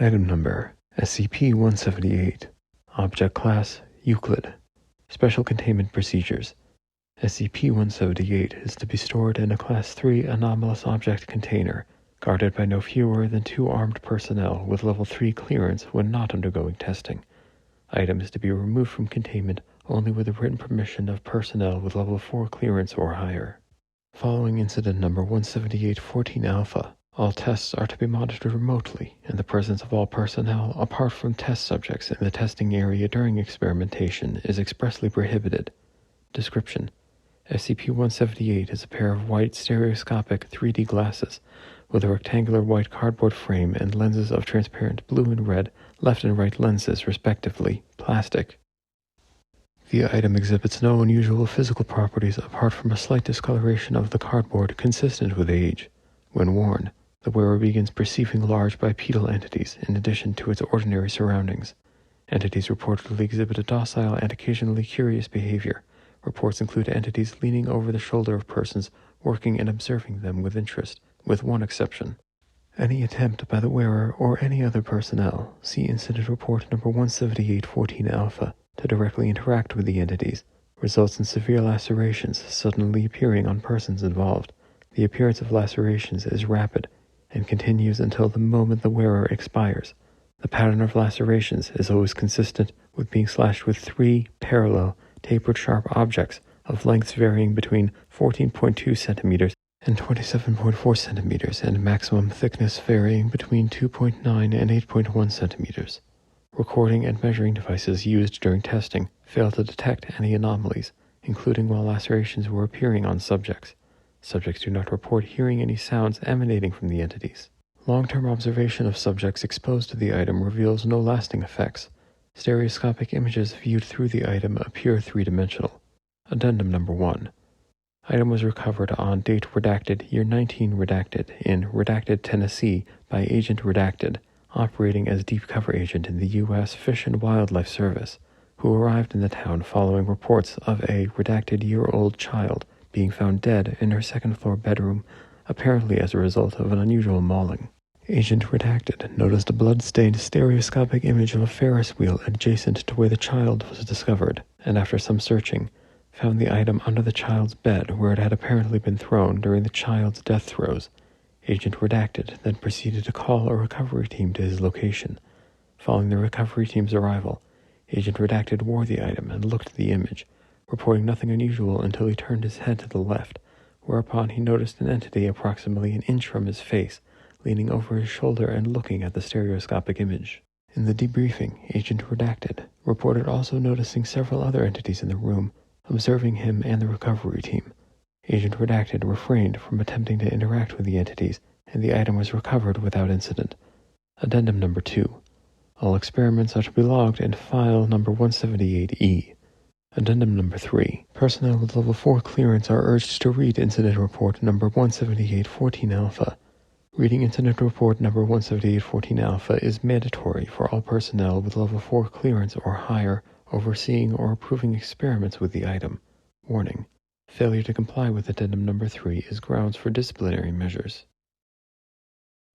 Item Number SCP-178 Object Class Euclid Special Containment Procedures SCP-178 is to be stored in a Class 3 anomalous object container, guarded by no fewer than 2 armed personnel with Level 3 clearance when not undergoing testing. Item is to be removed from containment only with the written permission of personnel with Level 4 clearance or higher. Following Incident Number 178-14-Alpha, all tests are to be monitored remotely, and the presence of all personnel apart from test subjects in the testing area during experimentation is expressly prohibited. Description: SCP-178 is a pair of white stereoscopic 3D glasses with a rectangular white cardboard frame and lenses of transparent blue and red left and right lenses, respectively, plastic. The item exhibits no unusual physical properties apart from a slight discoloration of the cardboard consistent with age. When worn, the wearer begins perceiving large bipedal entities in addition to its ordinary surroundings. Entities reportedly exhibit a docile and occasionally curious behavior. Reports include entities leaning over the shoulder of persons working and observing them with interest, with one exception. Any attempt by the wearer or any other personnel, see Incident Report Number 178-14-Alpha, to directly interact with the entities, results in severe lacerations suddenly appearing on persons involved. The appearance of lacerations is rapid and continues until the moment the wearer expires. The pattern of lacerations is always consistent with being slashed with 3 parallel, tapered sharp objects of lengths varying between 14.2 centimeters and 27.4 centimeters and maximum thickness varying between 2.9 and 8.1 centimeters. Recording and measuring devices used during testing failed to detect any anomalies, including while lacerations were appearing on subjects. Subjects do not report hearing any sounds emanating from the entities. Long-term observation of subjects exposed to the item reveals no lasting effects. Stereoscopic images viewed through the item appear three-dimensional. Addendum Number 1. Item was recovered on date redacted, year 19 redacted, in Redacted, Tennessee by Agent Redacted, operating as deep cover agent in the U.S. Fish and Wildlife Service, who arrived in the town following reports of a redacted year-old child being found dead in her second-floor bedroom, apparently as a result of an unusual mauling. Agent Redacted noticed a blood-stained stereoscopic image of a Ferris wheel adjacent to where the child was discovered, and after some searching, found the item under the child's bed where it had apparently been thrown during the child's death throes. Agent Redacted then proceeded to call a recovery team to his location. Following the recovery team's arrival, Agent Redacted wore the item and looked at the image, reporting nothing unusual until he turned his head to the left, whereupon he noticed an entity approximately an inch from his face, leaning over his shoulder and looking at the stereoscopic image. In the debriefing, Agent Redacted reported also noticing several other entities in the room, observing him and the recovery team. Agent Redacted refrained from attempting to interact with the entities, and the item was recovered without incident. Addendum Number 2. All experiments are to be logged in File Number 178-E. Addendum Number 3. Personnel with Level 4 clearance are urged to read Incident Report Number 178-14-Alpha. Reading Incident Report Number 178-14-Alpha is mandatory for all personnel with Level 4 clearance or higher overseeing or approving experiments with the item. Warning: failure to comply with Addendum Number 3 is grounds for disciplinary measures.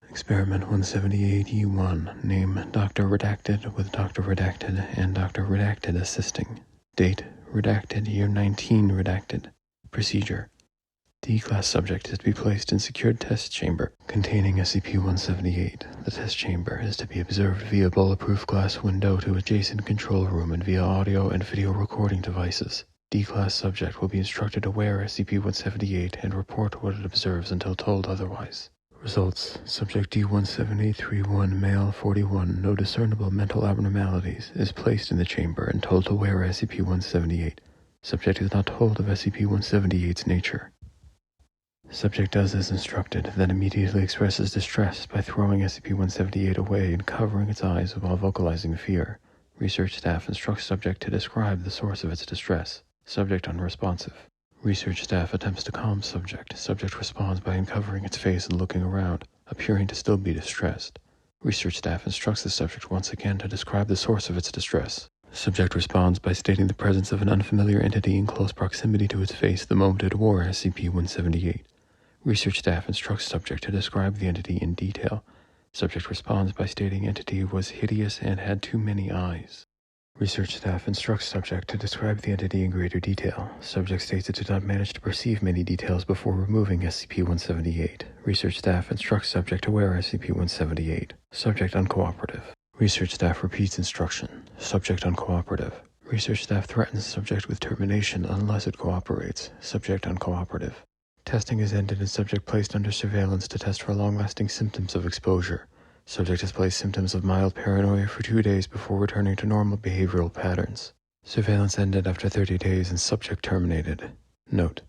Experiment 178-E1. Name Dr. Redacted with Dr. Redacted and Dr. Redacted assisting. Date redacted, year 19 redacted. Procedure: D-Class subject is to be placed in secured test chamber containing SCP-178. The test chamber is to be observed via bulletproof glass window to adjacent control room and via audio and video recording devices. D-Class subject will be instructed to wear SCP-178 and report what it observes until told otherwise. Results: Subject D-17831, male, 41, no discernible mental abnormalities, is placed in the chamber and told to wear SCP-178. Subject is not told of SCP-178's nature. Subject does as instructed, then immediately expresses distress by throwing SCP-178 away and covering its eyes while vocalizing fear. Research staff instructs subject to describe the source of its distress. Subject unresponsive. Research staff attempts to calm subject. Subject responds by uncovering its face and looking around, appearing to still be distressed. Research staff instructs the subject once again to describe the source of its distress. Subject responds by stating the presence of an unfamiliar entity in close proximity to its face the moment it wore SCP-178. Research staff instructs subject to describe the entity in detail. Subject responds by stating entity was hideous and had too many eyes. Research staff instructs subject to describe the entity in greater detail. Subject states it did not manage to perceive many details before removing SCP-178. Research staff instructs subject to wear SCP-178. Subject uncooperative. Research staff repeats instruction. Subject uncooperative. Research staff threatens subject with termination unless it cooperates. Subject uncooperative. Testing is ended and subject placed under surveillance to test for long-lasting symptoms of exposure. Subject displays symptoms of mild paranoia for 2 days before returning to normal behavioral patterns. Surveillance ended after 30 days and subject terminated. Note: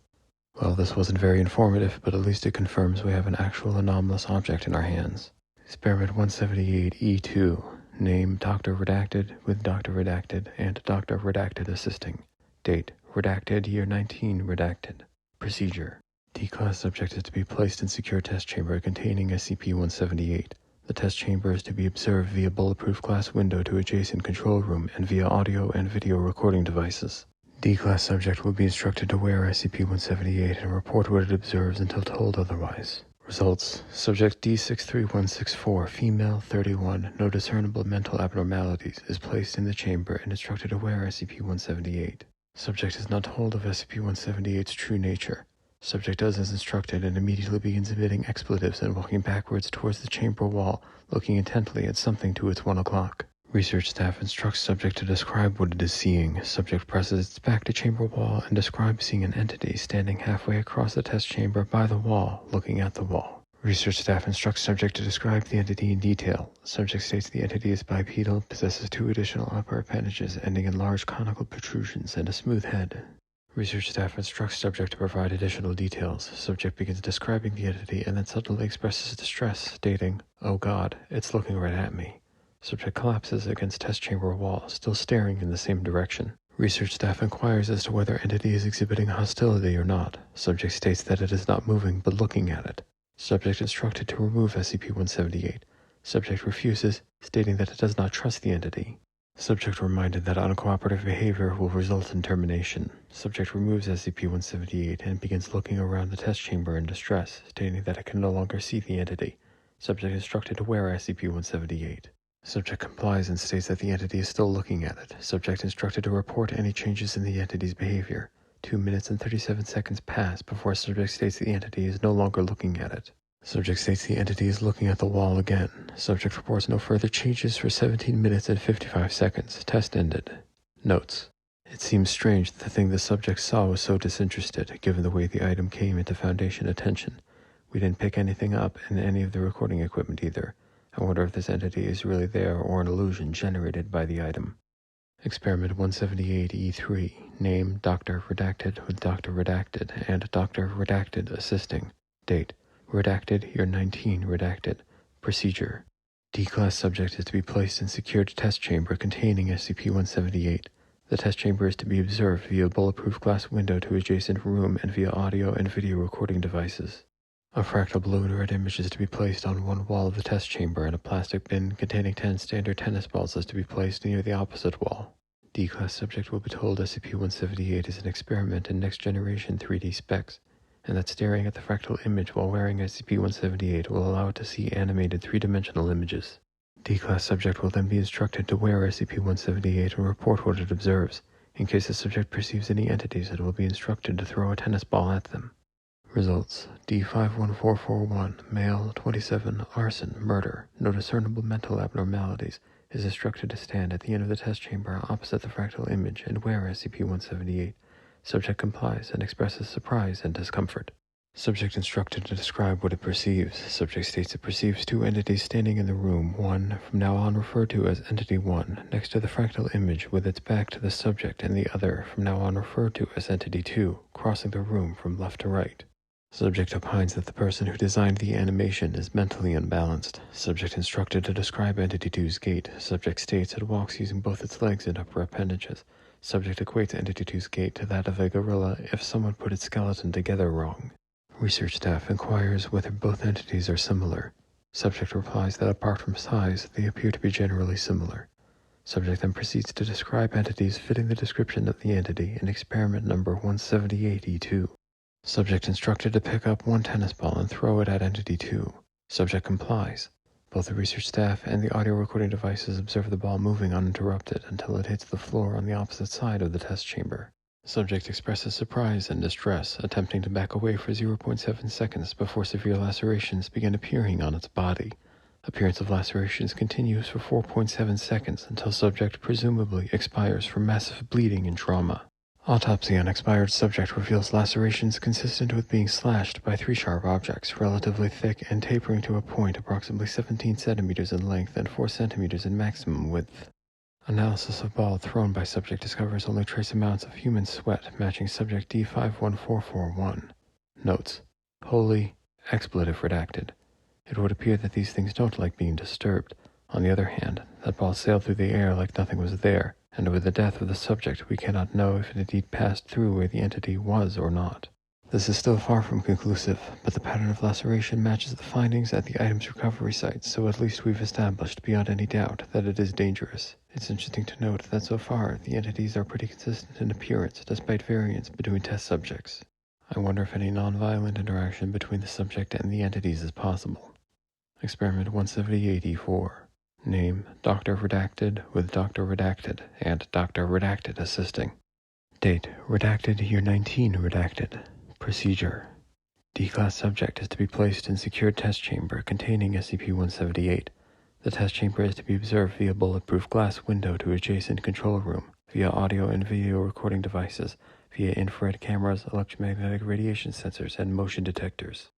well, this wasn't very informative, but at least it confirms we have an actual anomalous object in our hands. Experiment 178E2. Name Dr. Redacted with Dr. Redacted and Dr. Redacted assisting. Date: Redacted, year 19 redacted. Procedure: D-Class subject is to be placed in secure test chamber containing SCP-178. The test chamber is to be observed via bulletproof glass window to adjacent control room and via audio and video recording devices. D-Class subject will be instructed to wear SCP-178 and report what it observes until told otherwise. Results: Subject D63164, female, 31, no discernible mental abnormalities, is placed in the chamber and instructed to wear SCP-178. Subject is not told of SCP-178's true nature. Subject does as instructed and immediately begins emitting expletives and walking backwards towards the chamber wall, looking intently at something to its 1 o'clock. Research staff instructs subject to describe what it is seeing. Subject presses its back to chamber wall and describes seeing an entity standing halfway across the test chamber by the wall, looking at the wall. Research staff instructs subject to describe the entity in detail. Subject states the entity is bipedal, possesses 2 additional upper appendages ending in large conical protrusions, and a smooth head. Research staff instructs subject to provide additional details. Subject begins describing the entity and then suddenly expresses distress, stating, "Oh God, it's looking right at me." Subject collapses against test chamber wall, still staring in the same direction. Research staff inquires as to whether entity is exhibiting hostility or not. Subject states that it is not moving but looking at it. Subject instructed to remove SCP-178. Subject refuses, stating that it does not trust the entity. Subject reminded that uncooperative behavior will result in termination. Subject removes SCP-178 and begins looking around the test chamber in distress, stating that it can no longer see the entity. Subject instructed to wear SCP-178. Subject complies and states that the entity is still looking at it. Subject instructed to report any changes in the entity's behavior. 2 minutes and 37 seconds pass before subject states the entity is no longer looking at it. Subject states the entity is looking at the wall again. Subject reports no further changes for 17 minutes and 55 seconds. Test ended. Notes: it seems strange that the thing the subject saw was so disinterested, given the way the item came into Foundation attention. We didn't pick anything up in any of the recording equipment either. I wonder if this entity is really there or an illusion generated by the item. Experiment 178E3. Name Dr. Redacted with Dr. Redacted and Dr. Redacted assisting. Date: Redacted, year 19 redacted. Procedure: D-Class subject is to be placed in secured test chamber containing SCP-178. The test chamber is to be observed via bulletproof glass window to adjacent room and via audio and video recording devices. A fractal balloon red image is to be placed on one wall of the test chamber, and a plastic bin containing 10 standard tennis balls is to be placed near the opposite wall. D-Class subject will be told SCP-178 is an experiment in next-generation 3D specs, and that staring at the fractal image while wearing SCP-178 will allow it to see animated 3-dimensional images. D-Class subject will then be instructed to wear SCP-178 and report what it observes. In case the subject perceives any entities, it will be instructed to throw a tennis ball at them. Results: D51441, male, 27, arson, murder, no discernible mental abnormalities, is instructed to stand at the end of the test chamber opposite the fractal image and wear SCP-178. Subject complies and expresses surprise and discomfort. Subject instructed to describe what it perceives. Subject states it perceives 2 entities standing in the room, one, from now on referred to as Entity 1, next to the fractal image with its back to the subject, and the other, from now on referred to as Entity 2, crossing the room from left to right. Subject opines that the person who designed the animation is mentally unbalanced. Subject instructed to describe Entity 2's gait. Subject states it walks using both its legs and upper appendages. Subject equates Entity 2's gait to that of a gorilla if someone put its skeleton together wrong. Research staff inquires whether both entities are similar. Subject replies that apart from size, they appear to be generally similar. Subject then proceeds to describe entities fitting the description of the entity in experiment number 178E2. Subject instructed to pick up 1 tennis ball and throw it at Entity 2. Subject complies. Both the research staff and the audio recording devices observe the ball moving uninterrupted until it hits the floor on the opposite side of the test chamber. Subject expresses surprise and distress, attempting to back away for 0.7 seconds before severe lacerations begin appearing on its body. Appearance of lacerations continues for 4.7 seconds until subject presumably expires from massive bleeding and trauma. Autopsy on expired subject reveals lacerations consistent with being slashed by 3 sharp objects, relatively thick and tapering to a point approximately 17 centimeters in length and 4 centimeters in maximum width. Analysis of ball thrown by subject discovers only trace amounts of human sweat matching subject D51441. Notes: wholly expletive redacted. It would appear that these things don't like being disturbed. On the other hand, that ball sailed through the air like nothing was there, and with the death of the subject we cannot know if it indeed passed through where the entity was or not. This is still far from conclusive, but the pattern of laceration matches the findings at the item's recovery site, so at least we've established beyond any doubt that it is dangerous. It's interesting to note that so far the entities are pretty consistent in appearance despite variance between test subjects. I wonder if any non-violent interaction between the subject and the entities is possible. Experiment 178E4. Name: Dr. Redacted with Dr. Redacted and Dr. Redacted assisting. Date: Redacted Year 19 Redacted. Procedure: D-Class subject is to be placed in secured test chamber containing SCP-178. The test chamber is to be observed via bulletproof glass window to adjacent control room, via audio and video recording devices, via infrared cameras, electromagnetic radiation sensors, and motion detectors.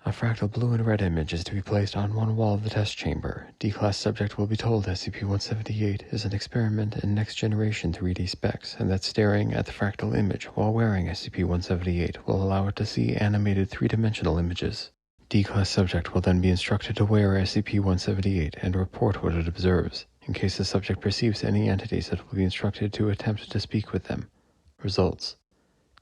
A fractal blue and red image is to be placed on one wall of the test chamber. D-Class subject will be told SCP-178 is an experiment in next-generation 3D specs, and that staring at the fractal image while wearing SCP-178 will allow it to see animated 3-dimensional images. D-Class subject will then be instructed to wear SCP-178 and report what it observes. In case the subject perceives any entities, it will be instructed to attempt to speak with them. Results: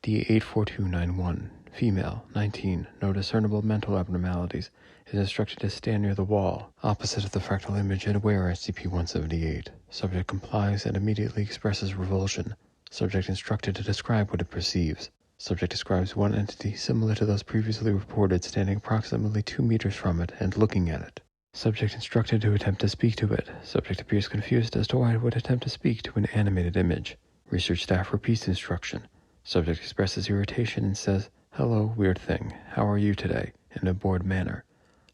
D84291. Female, 19, no discernible mental abnormalities, is instructed to stand near the wall, opposite of the fractal image, and wear SCP-178. Subject complies and immediately expresses revulsion. Subject instructed to describe what it perceives. Subject describes one entity similar to those previously reported standing approximately 2 meters from it and looking at it. Subject instructed to attempt to speak to it. Subject appears confused as to why it would attempt to speak to an animated image. Research staff repeats instruction. Subject expresses irritation and says, "Hello, weird thing. How are you today?" in a bored manner.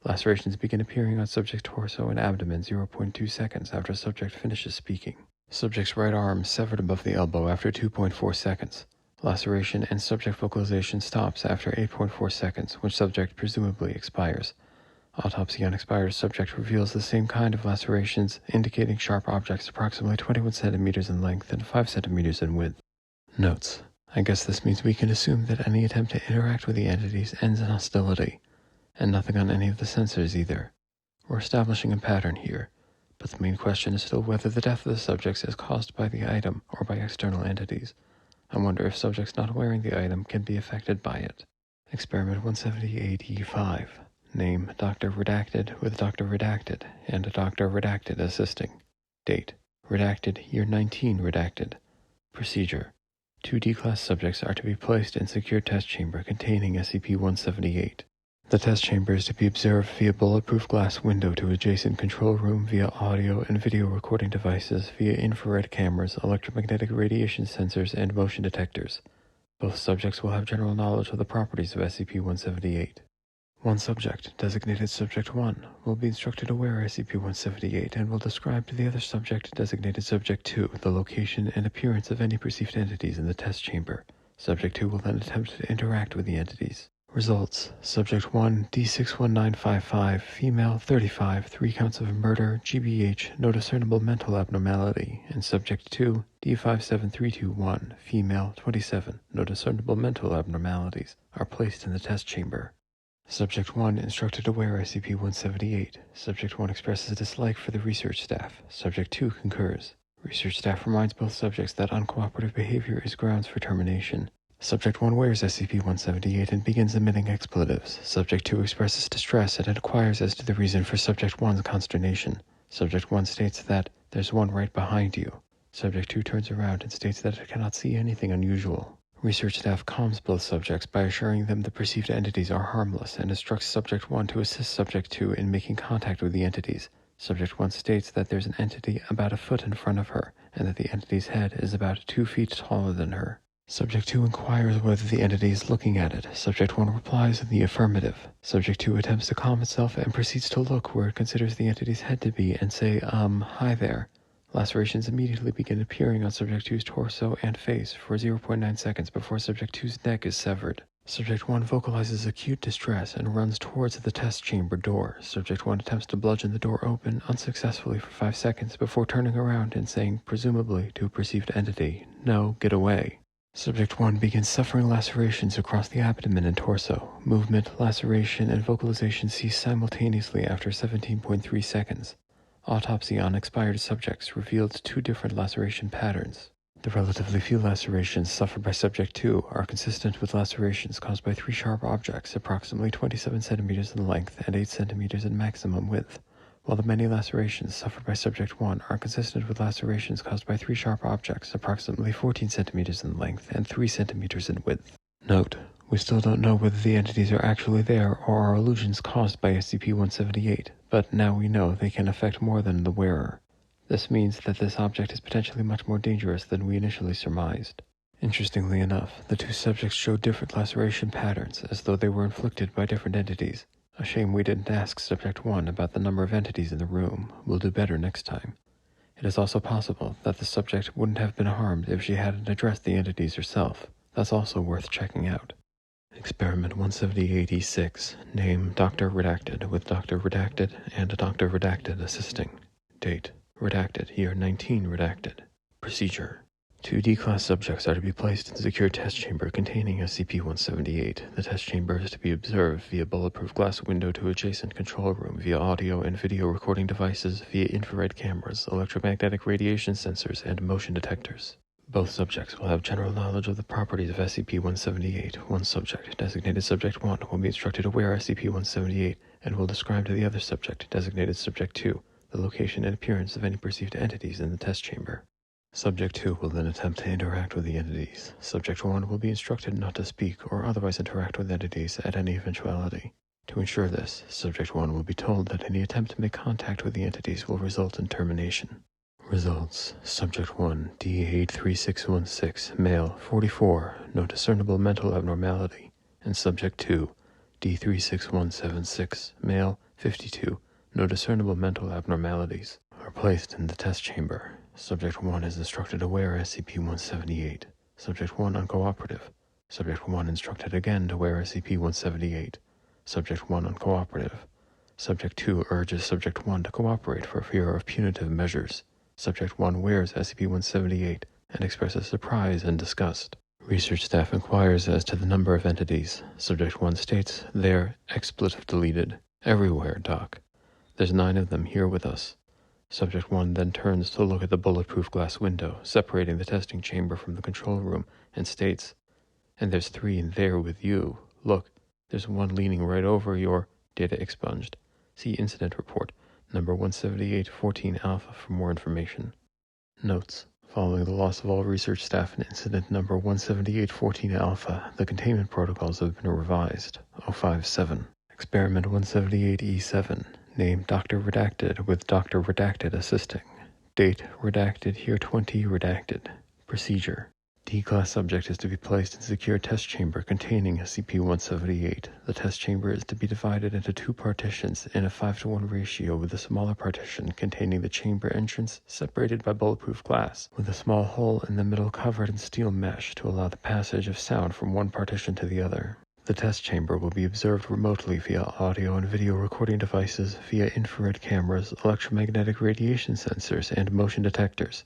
Lacerations begin appearing on subject's torso and abdomen 0.2 seconds after subject finishes speaking. Subject's right arm severed above the elbow after 2.4 seconds. Laceration and subject vocalization stops after 8.4 seconds, when subject presumably expires. Autopsy on expired subject reveals the same kind of lacerations, indicating sharp objects approximately 21 centimeters in length and 5 centimeters in width. Notes: I guess this means we can assume that any attempt to interact with the entities ends in hostility, and nothing on any of the sensors either. We're establishing a pattern here, but the main question is still whether the death of the subjects is caused by the item or by external entities. I wonder if subjects not wearing the item can be affected by it. Experiment 178E5. Name: Dr. Redacted with Dr. Redacted and Dr. Redacted assisting. Date: Redacted Year 19 Redacted. Procedure: 2 D-Class subjects are to be placed in secure test chamber containing SCP-178. The test chamber is to be observed via bulletproof glass window to adjacent control room, via audio and video recording devices, via infrared cameras, electromagnetic radiation sensors, and motion detectors. Both subjects will have general knowledge of the properties of SCP-178. One subject, designated Subject 1, will be instructed to wear SCP-178 and will describe to the other subject, designated Subject 2, the location and appearance of any perceived entities in the test chamber. Subject 2 will then attempt to interact with the entities. Results: Subject 1, D61955, female, 35, 3 counts of murder, GBH, no discernible mental abnormality, and Subject 2, D57321, female, 27, no discernible mental abnormalities, are placed in the test chamber. Subject 1 instructed to wear SCP-178. Subject 1 expresses dislike for the research staff. Subject 2 concurs. Research staff reminds both subjects that uncooperative behavior is grounds for termination. Subject 1 wears SCP-178 and begins emitting expletives. Subject 2 expresses distress and inquires as to the reason for Subject 1's consternation. Subject 1 states that, "There's one right behind you." Subject 2 turns around and states that it cannot see anything unusual. Research staff calms both subjects by assuring them the perceived entities are harmless and instructs Subject 1 to assist Subject 2 in making contact with the entities. Subject 1 states that there's an entity about a foot in front of her, and that the entity's head is about 2 feet taller than her. Subject 2 inquires whether the entity is looking at it. Subject 1 replies in the affirmative. Subject 2 attempts to calm itself and proceeds to look where it considers the entity's head to be and say, hi there. Lacerations immediately begin appearing on Subject 2's torso and face for 0.9 seconds before Subject 2's neck is severed. Subject 1 vocalizes acute distress and runs towards the test chamber door. Subject 1 attempts to bludgeon the door open unsuccessfully for 5 seconds before turning around and saying, presumably to a perceived entity, "No, get away." Subject 1 begins suffering lacerations across the abdomen and torso. Movement, laceration, and vocalization cease simultaneously after 17.3 seconds. Autopsy on expired subjects revealed 2 different laceration patterns. The relatively few lacerations suffered by Subject 2 are consistent with lacerations caused by 3 sharp objects approximately 27 centimeters in length and 8 centimeters in maximum width, while the many lacerations suffered by Subject 1 are consistent with lacerations caused by 3 sharp objects approximately 14 centimeters in length and 3 centimeters in width. Note: we still don't know whether the entities are actually there or are illusions caused by SCP-178, but now we know they can affect more than the wearer. This means that this object is potentially much more dangerous than we initially surmised. Interestingly enough, the 2 subjects showed different laceration patterns, as though they were inflicted by different entities. A shame we didn't ask Subject 1 about the number of entities in the room. We'll do better next time. It is also possible that the subject wouldn't have been harmed if she hadn't addressed the entities herself. That's also worth checking out. Experiment 178E6. Name Dr. Redacted, with Dr. Redacted and Dr. Redacted assisting. Date: Redacted, year 19 Redacted. Procedure: 2 D-Class subjects are to be placed in secure test chamber containing SCP-178. The test chamber is to be observed via bulletproof glass window to adjacent control room, via audio and video recording devices, via infrared cameras, electromagnetic radiation sensors, and motion detectors. Both subjects will have general knowledge of the properties of SCP-178. One subject, designated Subject 1, will be instructed to wear SCP-178 and will describe to the other subject, designated Subject 2, the location and appearance of any perceived entities in the test chamber. Subject 2 will then attempt to interact with the entities. Subject 1 will be instructed not to speak or otherwise interact with entities at any eventuality. To ensure this, Subject 1 will be told that any attempt to make contact with the entities will result in termination. Results: Subject 1, D83616, male, 44, no discernible mental abnormality, and Subject 2, D36176, male, 52, no discernible mental abnormalities, are placed in the test chamber. Subject 1 is instructed to wear SCP-178. Subject 1 uncooperative. Subject 1 instructed again to wear SCP-178. Subject 1 uncooperative. Subject 2 urges Subject 1 to cooperate for fear of punitive measures. Subject 1 wears SCP-178 and expresses surprise and disgust. Research staff inquires as to the number of entities. Subject 1 states they're expletive deleted. Everywhere, Doc. There's 9 of them here with us. Subject 1 then turns to look at the bulletproof glass window, separating the testing chamber from the control room, and states, "And there's 3 in there with you. Look, there's 1 leaning right over your data expunged. See Incident Report, number 17814 Alpha for more information." Notes: following the loss of all research staff in Incident number 17814 Alpha, the containment protocols have been revised. 057. Experiment 178E7. Name Dr. Redacted, with Dr. Redacted assisting. Date: Redacted, year 20 Redacted. Procedure: D-Class subject is to be placed in secure test chamber containing SCP-178. The test chamber is to be divided into 2 partitions in a 5-to-1 ratio, with the smaller partition containing the chamber entrance separated by bulletproof glass, with a small hole in the middle covered in steel mesh to allow the passage of sound from one partition to the other. The test chamber will be observed remotely via audio and video recording devices, via infrared cameras, electromagnetic radiation sensors, and motion detectors.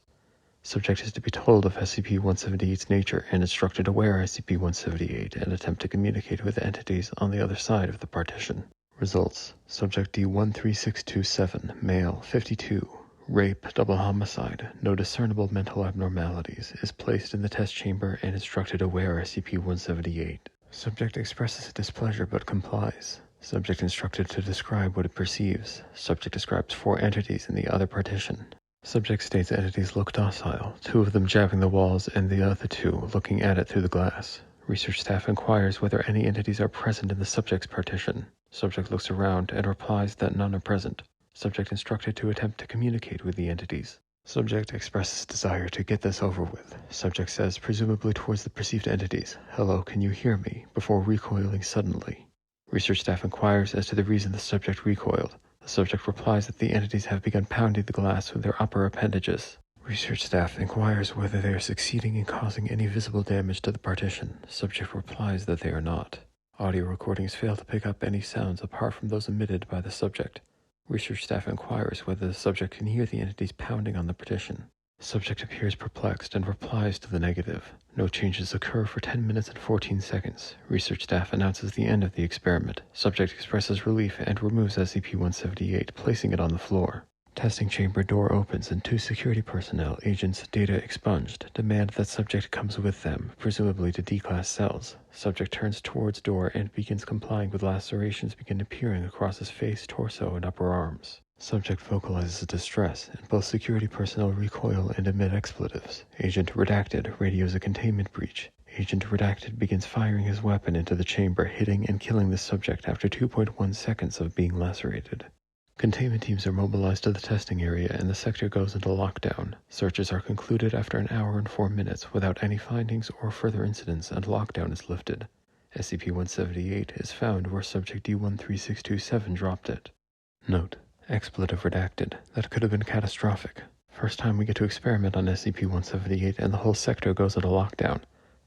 Subject is to be told of SCP-178's nature and instructed to wear SCP-178 and attempt to communicate with entities on the other side of the partition. Results: Subject D13627, male, 52, rape, double homicide, no discernible mental abnormalities, is placed in the test chamber and instructed to wear SCP-178. Subject expresses displeasure but complies. Subject instructed to describe what it perceives. Subject describes 4 entities in the other partition. Subject states entities look docile, 2 of them jabbing the walls and the other 2 looking at it through the glass. Research staff inquires whether any entities are present in the subject's partition. Subject looks around and replies that none are present. Subject instructed to attempt to communicate with the entities. Subject expresses desire to get this over with. Subject says, presumably towards the perceived entities, "Hello, can you hear me?" before recoiling suddenly. Research staff inquires as to the reason the subject recoiled. The subject replies that the entities have begun pounding the glass with their upper appendages. Research staff inquires whether they are succeeding in causing any visible damage to the partition. Subject replies that they are not. Audio recordings fail to pick up any sounds apart from those emitted by the subject. Research staff inquires whether the subject can hear the entities pounding on the partition. Subject appears perplexed and replies to the negative. No changes occur for 10 minutes and 14 seconds. Research staff announces the end of the experiment. Subject expresses relief and removes SCP-178, placing it on the floor. Testing chamber door opens and 2 security personnel, agents, data expunged, demand that subject comes with them, presumably to D-class cells. Subject turns towards door and begins complying with lacerations begin appearing across his face, torso, and upper arms. Subject vocalizes distress, and both security personnel recoil and emit expletives. Agent Redacted radios a containment breach. Agent Redacted begins firing his weapon into the chamber, hitting and killing the subject after 2.1 seconds of being lacerated. Containment teams are mobilized to the testing area and the sector goes into lockdown. Searches are concluded after an hour and 4 minutes without any findings or further incidents and lockdown is lifted. SCP-178 is found where Subject D13627 dropped it. Note: expletive redacted. That could have been catastrophic. First time we get to experiment on SCP-178 and the whole sector goes into lockdown.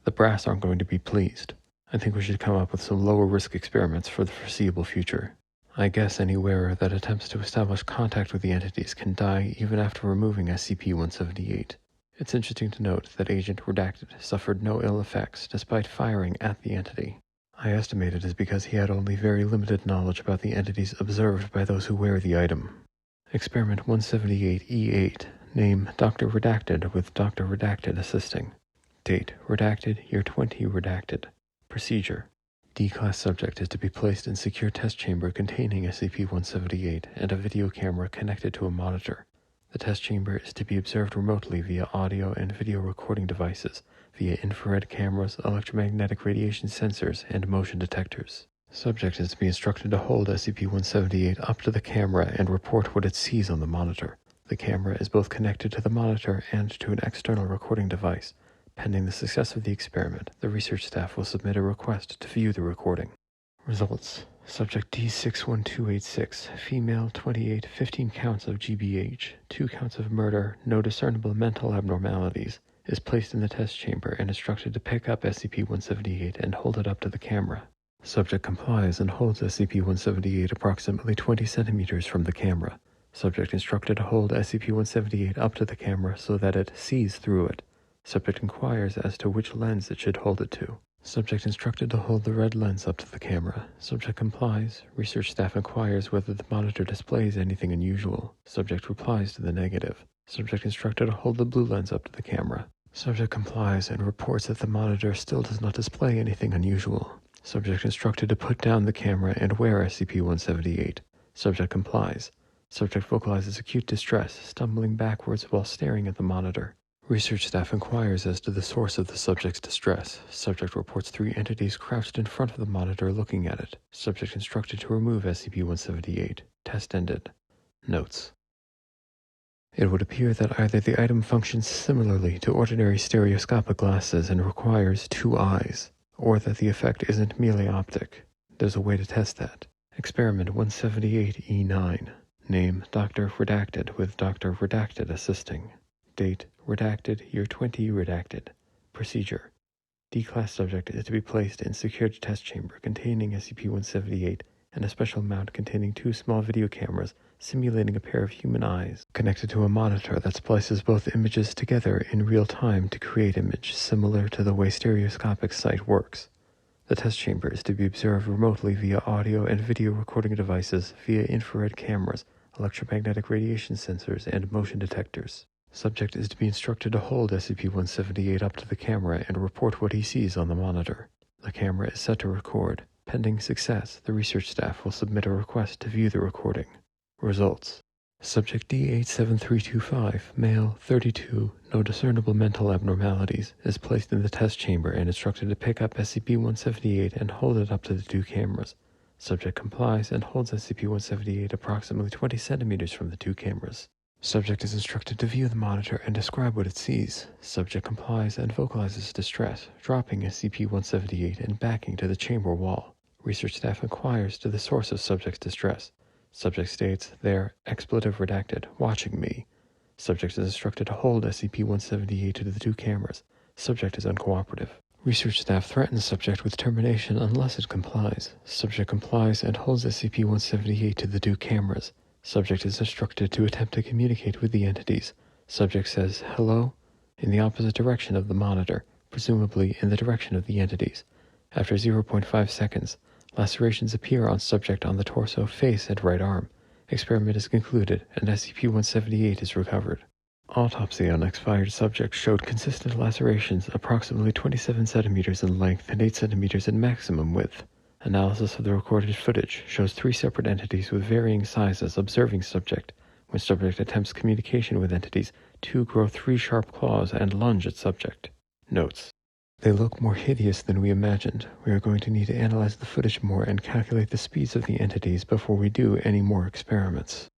The brass aren't going to be pleased. I think we should come up with some lower risk experiments for the foreseeable future. I guess any wearer that attempts to establish contact with the entities can die even after removing SCP-178. It's interesting to note that Agent Redacted suffered no ill effects despite firing at the entity. I estimate it is because he had only very limited knowledge about the entities observed by those who wear the item. Experiment 178-E8. Name Dr. Redacted with Dr. Redacted assisting. Date Redacted, Year 20 Redacted. Procedure: D-class subject is to be placed in secure test chamber containing SCP-178 and a video camera connected to a monitor. The test chamber is to be observed remotely via audio and video recording devices, via infrared cameras, electromagnetic radiation sensors, and motion detectors. Subject is to be instructed to hold SCP-178 up to the camera and report what it sees on the monitor. The camera is both connected to the monitor and to an external recording device. Pending the success of the experiment, the research staff will submit a request to view the recording. Results: Subject D61286, female, 28, 15 counts of GBH, 2 counts of murder, no discernible mental abnormalities, is placed in the test chamber and instructed to pick up SCP-178 and hold it up to the camera. Subject complies and holds SCP-178 approximately 20 centimeters from the camera. Subject instructed to hold SCP-178 up to the camera so that it sees through it. Subject inquires as to which lens it should hold it to. Subject instructed to hold the red lens up to the camera. Subject complies. Research staff inquires whether the monitor displays anything unusual. Subject replies to the negative. Subject instructed to hold the blue lens up to the camera. Subject complies and reports that the monitor still does not display anything unusual. Subject instructed to put down the camera and wear SCP-178. Subject complies. Subject vocalizes acute distress, stumbling backwards while staring at the monitor. Research staff inquires as to the source of the subject's distress. Subject reports 3 entities crouched in front of the monitor looking at it. Subject instructed to remove SCP-178. Test ended. Notes: it would appear that either the item functions similarly to ordinary stereoscopic glasses and requires 2 eyes, or that the effect isn't merely optic. There's a way to test that. Experiment 178-E9. Name Dr. Redacted with Dr. Redacted assisting. Date Redacted, Year 20 Redacted. Procedure: D-class subject is to be placed in secured test chamber containing SCP-178 and a special mount containing 2 small video cameras simulating a pair of human eyes connected to a monitor that splices both images together in real time to create image similar to the way stereoscopic sight works. The test chamber is to be observed remotely via audio and video recording devices, via infrared cameras, electromagnetic radiation sensors, and motion detectors. Subject is to be instructed to hold SCP-178 up to the camera and report what he sees on the monitor. The camera is set to record. Pending success, the research staff will submit a request to view the recording. Results: Subject D87325, male, 32, no discernible mental abnormalities, is placed in the test chamber and instructed to pick up SCP-178 and hold it up to the 2 cameras. Subject complies and holds SCP-178 approximately 20 centimeters from the 2 cameras. Subject is instructed to view the monitor and describe what it sees. Subject complies and vocalizes distress, dropping SCP-178 and backing to the chamber wall. Research staff inquires to the source of subject's distress. Subject states, "They're, expletive redacted, watching me." Subject is instructed to hold SCP-178 to the 2 cameras. Subject is uncooperative. Research staff threatens subject with termination unless it complies. Subject complies and holds SCP-178 to the 2 cameras. Subject is instructed to attempt to communicate with the entities. Subject says, "Hello?" in the opposite direction of the monitor, presumably in the direction of the entities. After 0.5 seconds, lacerations appear on subject on the torso, face, and right arm. Experiment is concluded, and SCP-178 is recovered. Autopsy on expired subject showed consistent lacerations approximately 27 centimeters in length and 8 centimeters in maximum width. Analysis of the recorded footage shows 3 separate entities with varying sizes observing subject. When subject attempts communication with entities, 2 grow 3 sharp claws and lunge at subject. Notes: they look more hideous than we imagined. We are going to need to analyze the footage more and calculate the speeds of the entities before we do any more experiments.